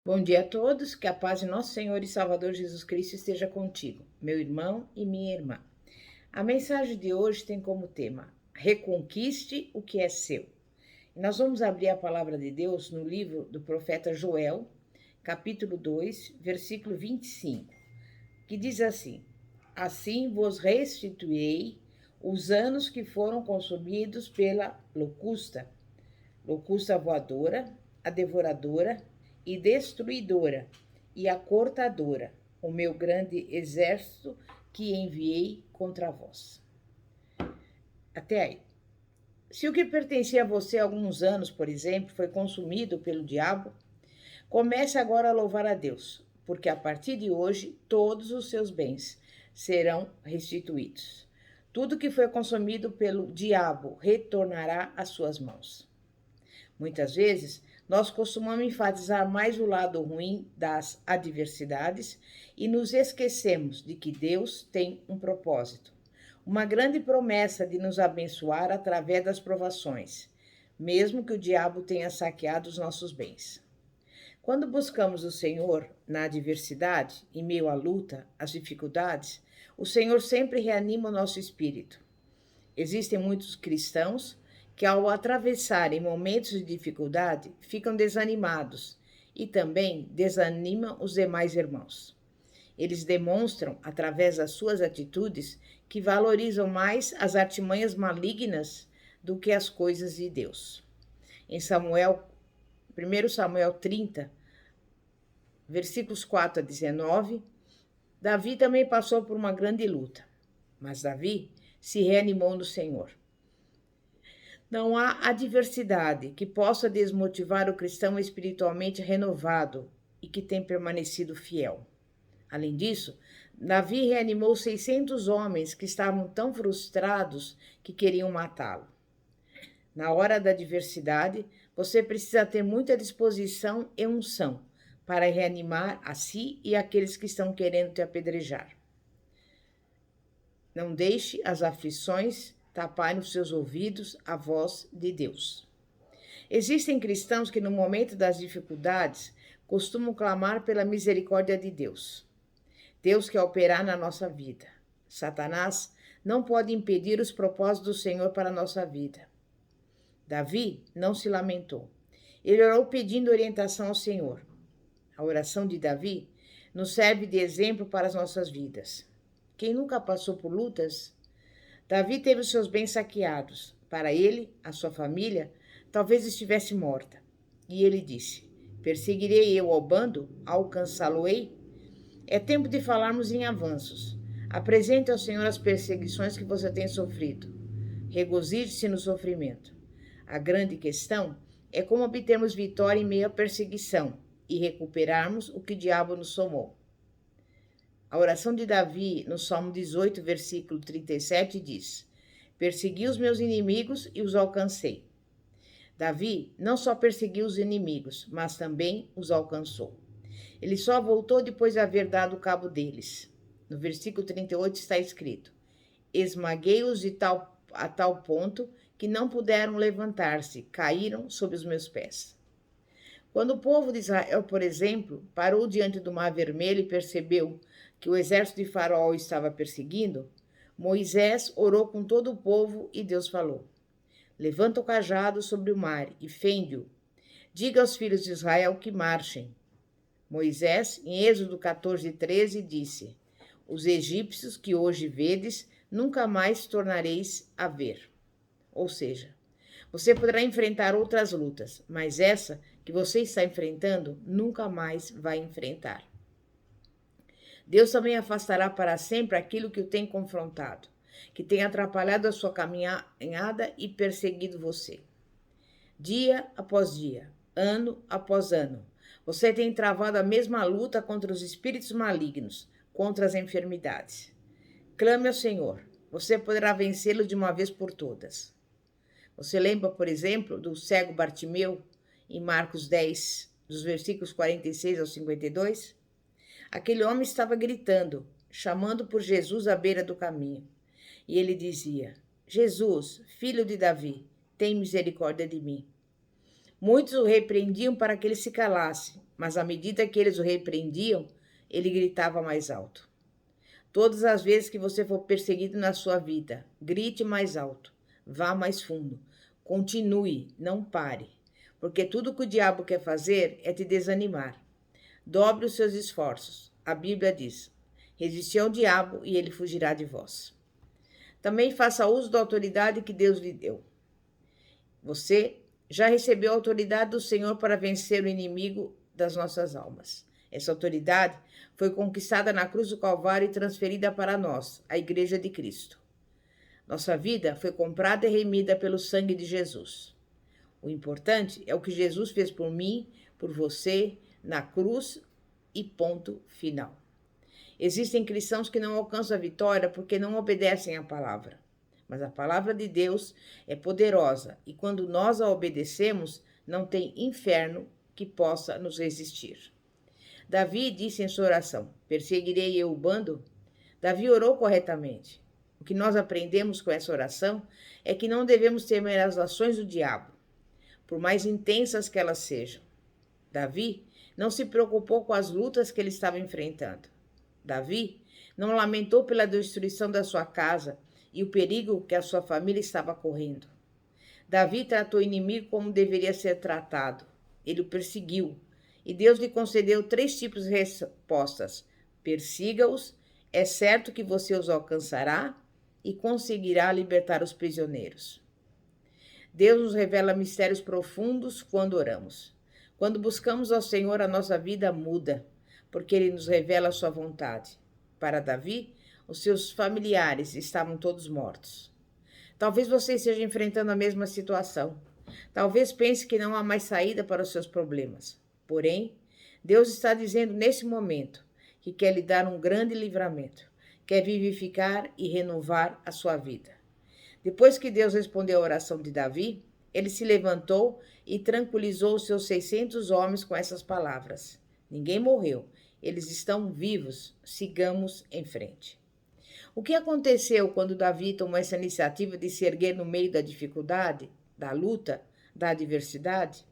Bom dia a todos, que a paz de nosso Senhor e Salvador Jesus Cristo esteja contigo, meu irmão e minha irmã. A mensagem de hoje tem como tema: reconquiste o que é seu. E nós vamos abrir a palavra de Deus no livro do profeta Joel, capítulo 2, versículo 25, que diz assim: Assim vos restituirei os anos que foram consumidos pela locusta voadora, a devoradora e destruidora, e a cortadora, o meu grande exército que enviei contra vós. Até aí. Se o que pertencia a você há alguns anos, por exemplo, foi consumido pelo diabo, comece agora a louvar a Deus, porque a partir de hoje todos os seus bens serão restituídos. Tudo que foi consumido pelo diabo retornará às suas mãos. Muitas vezes, nós costumamos enfatizar mais o lado ruim das adversidades e nos esquecemos de que Deus tem um propósito, uma grande promessa de nos abençoar através das provações, mesmo que o diabo tenha saqueado os nossos bens. Quando buscamos o Senhor na adversidade, em meio à luta, às dificuldades, o Senhor sempre reanima o nosso espírito. Existem muitos cristãos que, ao atravessarem momentos de dificuldade, ficam desanimados e também desanimam os demais irmãos. Eles demonstram, através das suas atitudes, que valorizam mais as artimanhas malignas do que as coisas de Deus. Em 1 Samuel 30, versículos 4 a 19, Davi também passou por uma grande luta, mas Davi se reanimou no Senhor. Não há adversidade que possa desmotivar o cristão espiritualmente renovado e que tem permanecido fiel. Além disso, Davi reanimou 600 homens que estavam tão frustrados que queriam matá-lo. Na hora da adversidade, você precisa ter muita disposição e unção para reanimar a si e aqueles que estão querendo te apedrejar. Não deixe as aflições taparem os seus ouvidos à voz de Deus. Existem cristãos que, no momento das dificuldades, costumam clamar pela misericórdia de Deus. Deus quer operar na nossa vida. Satanás não pode impedir os propósitos do Senhor para a nossa vida. Davi não se lamentou. Ele orou pedindo orientação ao Senhor. A oração de Davi nos serve de exemplo para as nossas vidas. Quem nunca passou por lutas? Davi teve os seus bens saqueados. Para ele, a sua família, talvez estivesse morta. E ele disse: Perseguirei eu ao bando? Alcançá-lo-ei? É tempo de falarmos em avanços. Apresente ao Senhor as perseguições que você tem sofrido. Regozije-se no sofrimento. A grande questão é como obtermos vitória em meio à perseguição e recuperarmos o que o diabo nos somou. A oração de Davi, no Salmo 18, versículo 37, diz: Persegui os meus inimigos e os alcancei. Davi não só perseguiu os inimigos, mas também os alcançou. Ele só voltou depois de haver dado cabo deles. No versículo 38 está escrito: Esmaguei-os a tal ponto que não puderam levantar-se, caíram sob os meus pés. Quando o povo de Israel, por exemplo, parou diante do Mar Vermelho e percebeu que o exército de Faraó estava perseguindo, Moisés orou com todo o povo e Deus falou: Levanta o cajado sobre o mar e fende-o. Diga aos filhos de Israel que marchem. Moisés, em Êxodo 14:13, disse: Os egípcios que hoje vedes, nunca mais tornareis a ver. Ou seja, você poderá enfrentar outras lutas, mas essa que você está enfrentando nunca mais vai enfrentar. Deus também afastará para sempre aquilo que o tem confrontado, que tem atrapalhado a sua caminhada e perseguido você. Dia após dia, ano após ano, você tem travado a mesma luta contra os espíritos malignos, contra as enfermidades. Clame ao Senhor, você poderá vencê-lo de uma vez por todas. Você lembra, por exemplo, do cego Bartimeu, em Marcos 10, dos versículos 46 ao 52? Aquele homem estava gritando, chamando por Jesus à beira do caminho. E ele dizia: Jesus, filho de Davi, tem misericórdia de mim. Muitos o repreendiam para que ele se calasse, mas à medida que eles o repreendiam, ele gritava mais alto. Todas as vezes que você for perseguido na sua vida, grite mais alto, vá mais fundo, continue, não pare, porque tudo que o diabo quer fazer é te desanimar. Dobre os seus esforços. A Bíblia diz: resisti ao diabo e ele fugirá de vós. Também faça uso da autoridade que Deus lhe deu. Você já recebeu a autoridade do Senhor para vencer o inimigo das nossas almas. Essa autoridade foi conquistada na cruz do Calvário e transferida para nós, a Igreja de Cristo. Nossa vida foi comprada e remida pelo sangue de Jesus. O importante é o que Jesus fez por mim, por você, na cruz e ponto final. Existem cristãos que não alcançam a vitória porque não obedecem à palavra. Mas a palavra de Deus é poderosa e quando nós a obedecemos, não tem inferno que possa nos resistir. Davi disse em sua oração: perseguirei eu o bando? Davi orou corretamente. O que nós aprendemos com essa oração é que não devemos temer as ações do diabo, por mais intensas que elas sejam. Davi não se preocupou com as lutas que ele estava enfrentando. Davi não lamentou pela destruição da sua casa e o perigo que a sua família estava correndo. Davi tratou o inimigo como deveria ser tratado. Ele o perseguiu. E Deus lhe concedeu 3 tipos de respostas: persiga-os, é certo que você os alcançará e conseguirá libertar os prisioneiros. Deus nos revela mistérios profundos quando oramos. Quando buscamos ao Senhor, a nossa vida muda, porque Ele nos revela a sua vontade. Para Davi, os seus familiares estavam todos mortos. Talvez você esteja enfrentando a mesma situação. Talvez pense que não há mais saída para os seus problemas. Porém, Deus está dizendo nesse momento que quer lhe dar um grande livramento, quer vivificar e renovar a sua vida. Depois que Deus respondeu à oração de Davi, ele se levantou e tranquilizou os seus 600 homens com essas palavras: ninguém morreu, eles estão vivos, sigamos em frente. O que aconteceu quando Davi tomou essa iniciativa de se erguer no meio da dificuldade, da luta, da adversidade?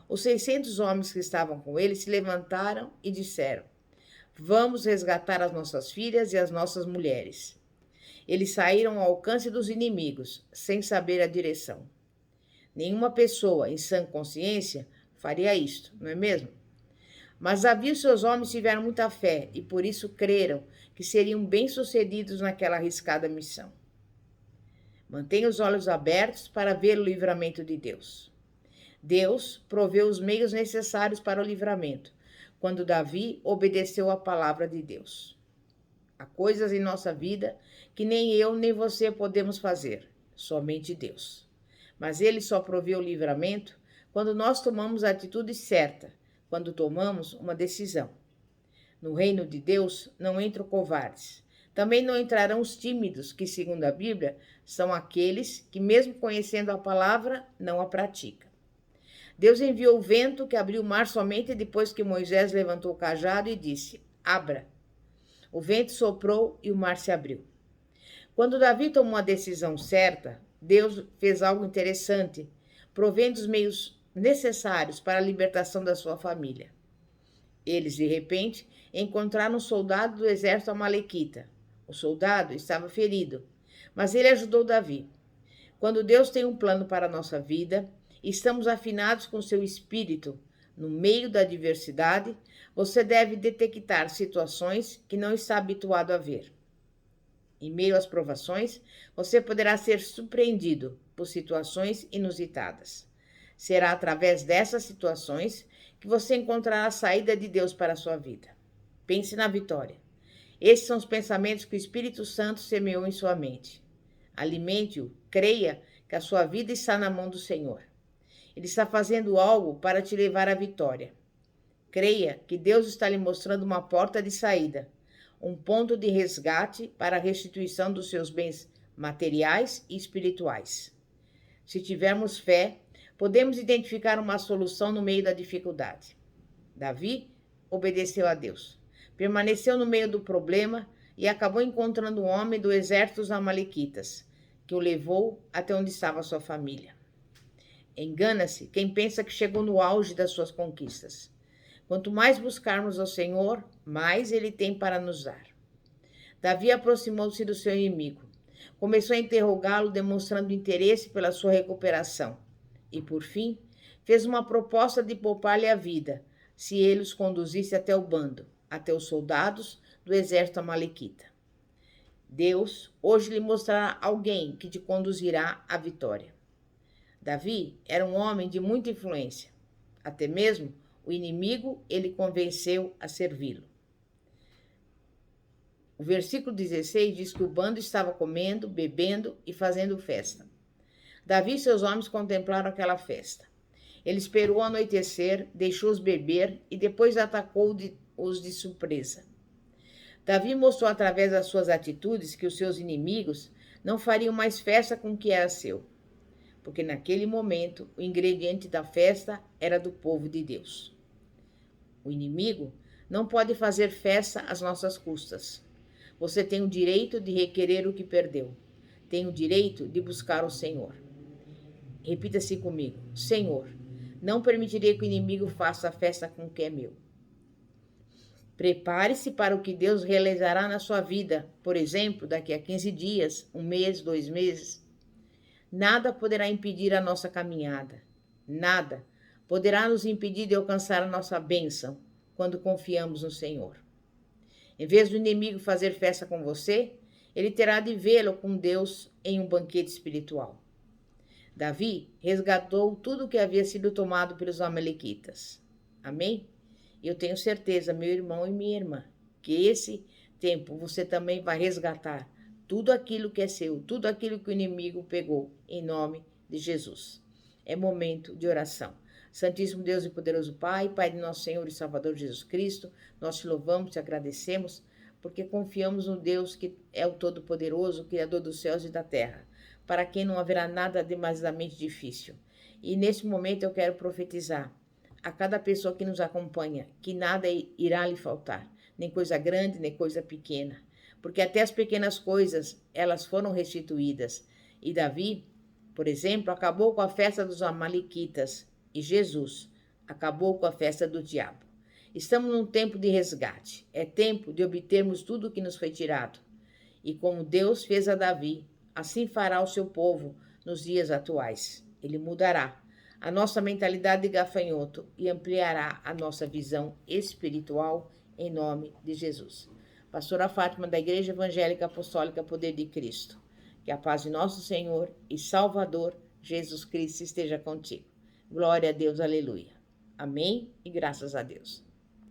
Os 600 homens que estavam com ele se levantaram e disseram: vamos resgatar as nossas filhas e as nossas mulheres. Eles saíram ao alcance dos inimigos, sem saber a direção. Nenhuma pessoa em sã consciência faria isto, não é mesmo? Mas Davi e seus homens tiveram muita fé e por isso creram que seriam bem-sucedidos naquela arriscada missão. Mantenha os olhos abertos para ver o livramento de Deus. Deus proveu os meios necessários para o livramento, quando Davi obedeceu à palavra de Deus. Há coisas em nossa vida que nem eu nem você podemos fazer, somente Deus. Mas Ele só proveu o livramento quando nós tomamos a atitude certa, quando tomamos uma decisão. No reino de Deus não entram covardes. Também não entrarão os tímidos, que, segundo a Bíblia, são aqueles que, mesmo conhecendo a palavra, não a praticam. Deus enviou o vento que abriu o mar somente depois que Moisés levantou o cajado e disse: abra. O vento soprou e o mar se abriu. Quando Davi tomou a decisão certa, Deus fez algo interessante, provendo os meios necessários para a libertação da sua família. Eles, de repente, encontraram um soldado do exército amalequita. O soldado estava ferido, mas ele ajudou Davi. Quando Deus tem um plano para a nossa vida, estamos afinados com seu espírito. No meio da adversidade, você deve detectar situações que não está habituado a ver. Em meio às provações, você poderá ser surpreendido por situações inusitadas. Será através dessas situações que você encontrará a saída de Deus para a sua vida. Pense na vitória. Esses são os pensamentos que o Espírito Santo semeou em sua mente. Alimente-o, creia que a sua vida está na mão do Senhor. Ele está fazendo algo para te levar à vitória. Creia que Deus está lhe mostrando uma porta de saída, um ponto de resgate para a restituição dos seus bens materiais e espirituais. Se tivermos fé, podemos identificar uma solução no meio da dificuldade. Davi obedeceu a Deus, permaneceu no meio do problema e acabou encontrando um homem do exército dos amalequitas, que o levou até onde estava sua família. Engana-se quem pensa que chegou no auge das suas conquistas. Quanto mais buscarmos ao Senhor, mais Ele tem para nos dar. Davi aproximou-se do seu inimigo. Começou a interrogá-lo, demonstrando interesse pela sua recuperação. E, por fim, fez uma proposta de poupar-lhe a vida, se ele os conduzisse até o bando, até os soldados do exército amalequita. Deus hoje lhe mostrará alguém que te conduzirá à vitória. Davi era um homem de muita influência. Até mesmo o inimigo ele convenceu a servi-lo. O versículo 16 diz que o bando estava comendo, bebendo e fazendo festa. Davi e seus homens contemplaram aquela festa. Ele esperou o anoitecer, deixou-os beber e depois atacou-os de surpresa. Davi mostrou através das suas atitudes que os seus inimigos não fariam mais festa com o que era seu, porque naquele momento o ingrediente da festa era do povo de Deus. O inimigo não pode fazer festa às nossas custas. Você tem o direito de requerer o que perdeu. Tem o direito de buscar o Senhor. Repita-se comigo: Senhor, não permitirei que o inimigo faça festa com o que é meu. Prepare-se para o que Deus realizará na sua vida, por exemplo, daqui a 15 dias, 1 mês, 2 meses. Nada poderá impedir a nossa caminhada. Nada poderá nos impedir de alcançar a nossa bênção quando confiamos no Senhor. Em vez do inimigo fazer festa com você, ele terá de vê-lo com Deus em um banquete espiritual. Davi resgatou tudo o que havia sido tomado pelos amalequitas. Amém? Eu tenho certeza, meu irmão e minha irmã, que esse tempo você também vai resgatar tudo aquilo que é seu, tudo aquilo que o inimigo pegou, em nome de Jesus. É momento de oração. Santíssimo Deus e poderoso Pai, Pai de nosso Senhor e Salvador Jesus Cristo, nós te louvamos, te agradecemos, porque confiamos no Deus que é o Todo-Poderoso, Criador dos céus e da terra, para quem não haverá nada demasiadamente difícil. E nesse momento eu quero profetizar a cada pessoa que nos acompanha, que nada irá lhe faltar, nem coisa grande, nem coisa pequena, porque até as pequenas coisas, elas foram restituídas. E Davi, por exemplo, acabou com a festa dos amalequitas, e Jesus acabou com a festa do diabo. Estamos num tempo de resgate. É tempo de obtermos tudo o que nos foi tirado. E como Deus fez a Davi, assim fará o seu povo nos dias atuais. Ele mudará a nossa mentalidade de gafanhoto e ampliará a nossa visão espiritual em nome de Jesus. Pastora Fátima, da Igreja Evangélica Apostólica Poder de Cristo. Que a paz de nosso Senhor e Salvador Jesus Cristo esteja contigo. Glória a Deus, aleluia. Amém e graças a Deus.